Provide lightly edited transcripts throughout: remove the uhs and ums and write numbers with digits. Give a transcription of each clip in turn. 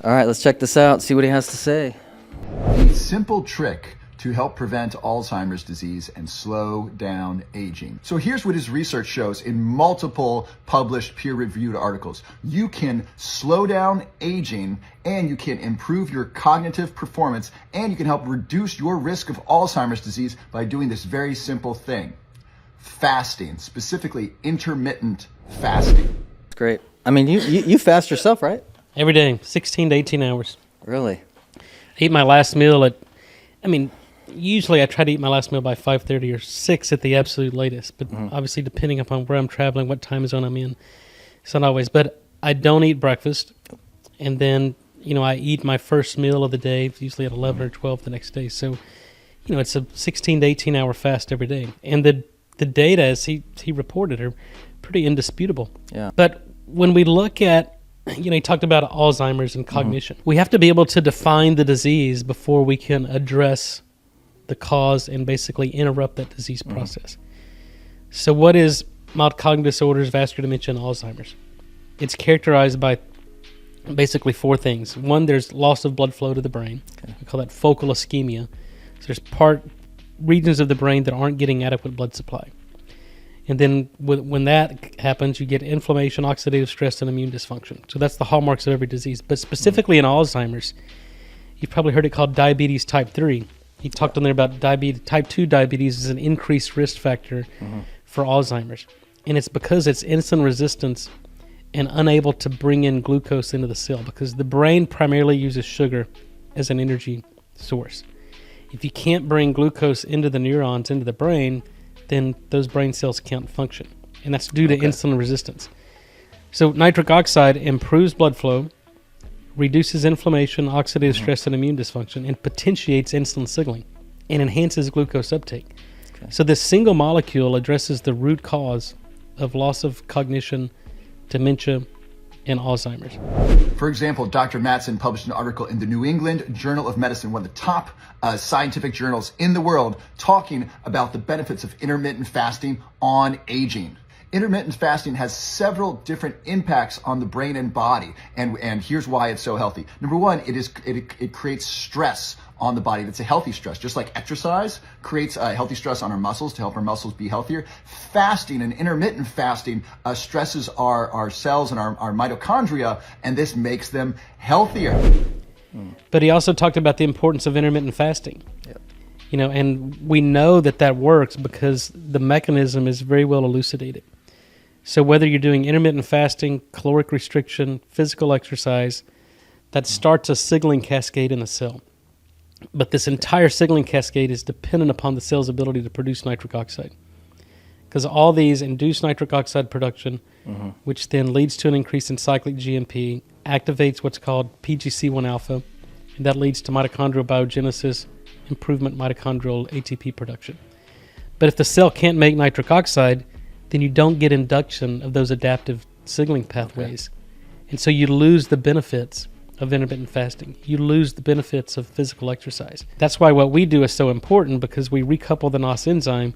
All right, let's check this out, see what he has to say. The simple trick to help prevent Alzheimer's disease and slow down aging. So here's what his research shows in multiple published peer-reviewed articles. You can slow down aging, and you can improve your cognitive performance, and you can help reduce your risk of Alzheimer's disease by doing this very simple thing. Fasting, specifically intermittent fasting. It's great. I mean, you fast yourself, right? Every day, 16 to 18 hours. Really? I eat my last meal usually I try to eat my last meal by 5:30 or 6 at the absolute latest. But obviously, depending upon where I'm traveling, what time zone I'm in, it's not always. But I don't eat breakfast. And then, I eat my first meal of the day, usually at 11 or 12 the next day. So, it's a 16 to 18 hour fast every day. And the data, as he reported, are pretty indisputable. Yeah. But when we look at, he talked about Alzheimer's and cognition. We have to be able to define the disease before we can address the cause and basically interrupt that disease process. So what is mild cognitive disorders, vascular dementia, and Alzheimer's? It's characterized by basically four things. One, there's loss of blood flow to the brain. Okay. We call that focal ischemia. So there's regions of the brain that aren't getting adequate blood supply. And then when that happens, you get inflammation, oxidative stress, and immune dysfunction. So that's the hallmarks of every disease. But specifically in Alzheimer's, you've probably heard it called diabetes type 3. He talked on there about type 2 diabetes is an increased risk factor for Alzheimer's. And it's because it's insulin resistance and unable to bring in glucose into the cell, because the brain primarily uses sugar as an energy source. If you can't bring glucose into the neurons, into the brain, then those brain cells can't function. And that's due to insulin resistance. So nitric oxide improves blood flow, reduces inflammation, oxidative stress, and immune dysfunction, and potentiates insulin signaling and enhances glucose uptake. Okay. So this single molecule addresses the root cause of loss of cognition, dementia, and Alzheimer's. For example, Dr. Mattson published an article in the New England Journal of Medicine, one of the top scientific journals in the world, talking about the benefits of intermittent fasting on aging. Intermittent fasting has several different impacts on the brain and body, and here's why it's so healthy. Number one, it creates stress on the body. That's a healthy stress. Just like exercise creates a healthy stress on our muscles to help our muscles be healthier, fasting and intermittent fasting stresses our cells and our mitochondria, and this makes them healthier. But he also talked about the importance of intermittent fasting. Yep. And we know that works because the mechanism is very well elucidated. So whether you're doing intermittent fasting, caloric restriction, physical exercise, that starts a signaling cascade in the cell. But this entire signaling cascade is dependent upon the cell's ability to produce nitric oxide. Because all these induce nitric oxide production, which then leads to an increase in cyclic GMP, activates what's called PGC1 alpha, and that leads to mitochondrial biogenesis, improvement mitochondrial ATP production. But if the cell can't make nitric oxide, then you don't get induction of those adaptive signaling pathways. Okay. And so you lose the benefits of intermittent fasting. You lose the benefits of physical exercise. That's why what we do is so important, because we recouple the NOS enzyme,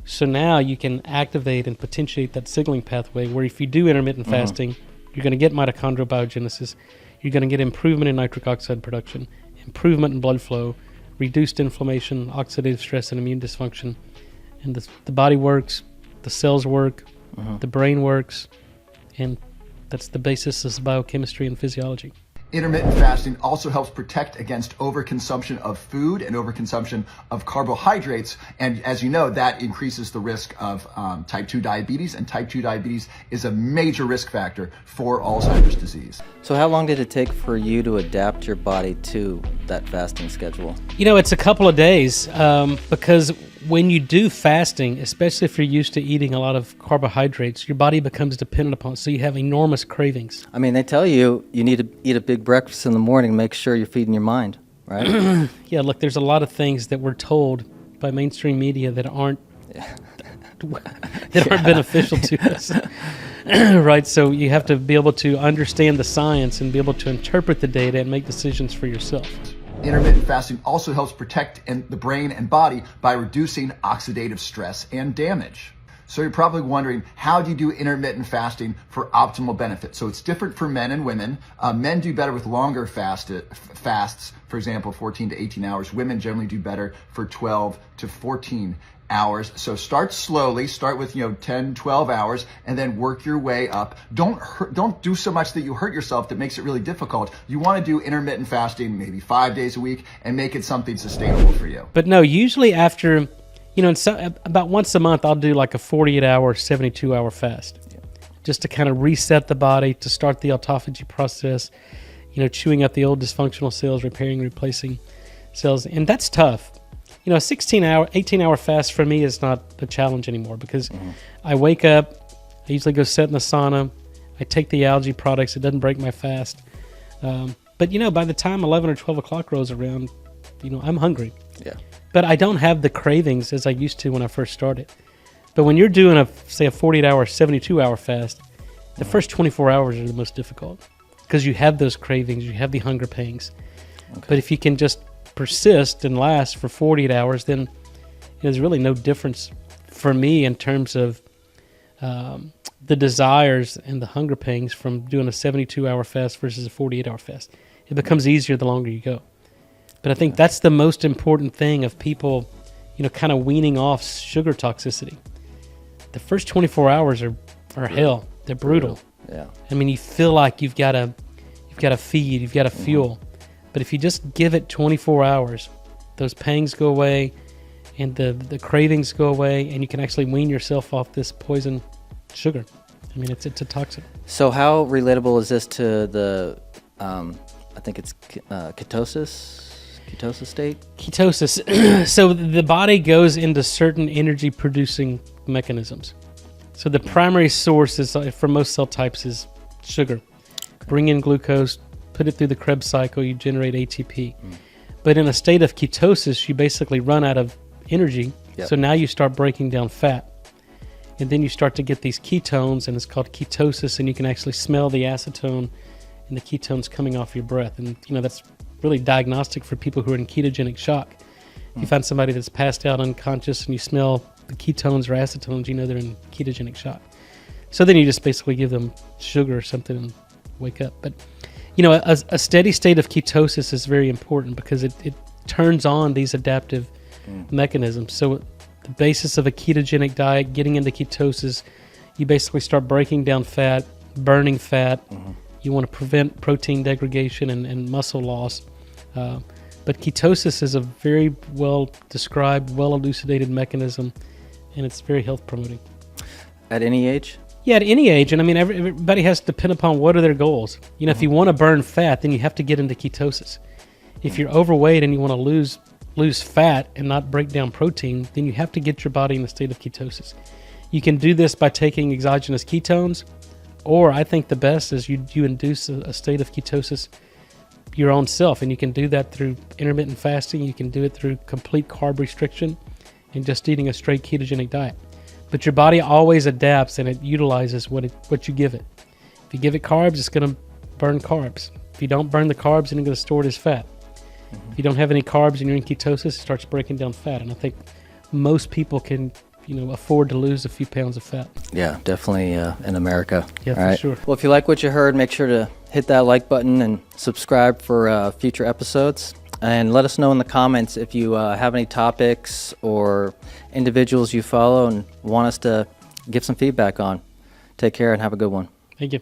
so now you can activate and potentiate that signaling pathway, where if you do intermittent fasting, you're going to get mitochondrial biogenesis, you're going to get improvement in nitric oxide production, improvement in blood flow, reduced inflammation, oxidative stress, and immune dysfunction. And the body works, the cells work, the brain works, and that's the basis of biochemistry and physiology. Intermittent fasting also helps protect against overconsumption of food and overconsumption of carbohydrates. And as you know, that increases the risk of type 2 diabetes, and type 2 diabetes is a major risk factor for Alzheimer's disease. So how long did it take for you to adapt your body to that fasting schedule? It's a couple of days, because when you do fasting, especially if you're used to eating a lot of carbohydrates, your body becomes dependent upon it, so you have enormous cravings. I mean, they tell you need to eat a big breakfast in the morning, make sure you're feeding your mind, right? Yeah, look, there's a lot of things that we're told by mainstream media that aren't beneficial to us, right? So you have to be able to understand the science and be able to interpret the data and make decisions for yourself. Intermittent fasting also helps protect the brain and body by reducing oxidative stress and damage. So you're probably wondering, how do you do intermittent fasting for optimal benefit? So it's different for men and women. Men do better with longer fasts, for example, 14 to 18 hours. Women generally do better for 12 to 14 hours. So start slowly, start with 10, 12 hours, and then work your way up. Don't do so much that you hurt yourself that makes it really difficult. You want to do intermittent fasting maybe 5 days a week and make it something sustainable for you. But no, usually after, about once a month, I'll do like a 48-hour, 72-hour fast, just to kind of reset the body, to start the autophagy process, chewing up the old dysfunctional cells, repairing, replacing cells. And that's tough. A 16-hour, 18-hour fast for me is not a challenge anymore, because I wake up, I usually go sit in the sauna, I take the algae products, it doesn't break my fast. But by the time 11 or 12 o'clock rolls around, I'm hungry. Yeah. But I don't have the cravings as I used to when I first started. But when you're doing a 48-hour, 72-hour fast, the first 24 hours are the most difficult, because you have those cravings, you have the hunger pangs. Okay. But if you can just persist and last for 48 hours, then there's really no difference for me in terms of the desires and the hunger pangs from doing a 72-hour fast versus a 48-hour fast. It becomes easier the longer you go. But I think that's the most important thing of people, kind of weaning off sugar toxicity. The first 24 hours are hell. They're brutal. Yeah. I mean, you feel like you've got to feed, you've got to fuel. But if you just give it 24 hours, those pangs go away and the cravings go away, and you can actually wean yourself off this poison sugar. I mean, it's a toxin. So how relatable is this to the, I think it's ketosis state? Ketosis. So the body goes into certain energy producing mechanisms. So the primary source is, for most cell types, is sugar. Okay. Bring in glucose, put it through the Krebs cycle, you generate ATP. But in a state of ketosis, you basically run out of energy. Yep. So now you start breaking down fat. And then you start to get these ketones, and it's called ketosis, and you can actually smell the acetone and the ketones coming off your breath. And, that's really diagnostic for people who are in ketogenic shock. If you find somebody that's passed out unconscious and you smell the ketones or acetones, they're in ketogenic shock. So then you just basically give them sugar or something and wake up. But a steady state of ketosis is very important, because it turns on these adaptive mechanisms. So the basis of a ketogenic diet, getting into ketosis, you basically start breaking down fat, burning fat. You want to prevent protein degradation and muscle loss. But ketosis is a very well described, well elucidated mechanism, and it's very health promoting. At any age? Yeah, at any age. And I mean, everybody has to depend upon what are their goals. If you want to burn fat, then you have to get into ketosis. If you're overweight and you want to lose fat and not break down protein, then you have to get your body in a state of ketosis. You can do this by taking exogenous ketones, or I think the best is you induce a state of ketosis your own self, and you can do that through intermittent fasting. You can do it through complete carb restriction and just eating a straight ketogenic diet. But your body always adapts, and it utilizes what you give it. If you give it carbs, it's going to burn carbs. If you don't burn the carbs, then you're going to store it as fat. If you don't have any carbs and you're in ketosis, it starts breaking down fat. And I think most people can afford to lose a few pounds of fat. Yeah, definitely in America. Yeah, All for right. sure. Well, if you like what you heard, make sure to hit that like button and subscribe for future episodes. And let us know in the comments if you have any topics or individuals you follow and want us to give some feedback on. Take care and have a good one. Thank you.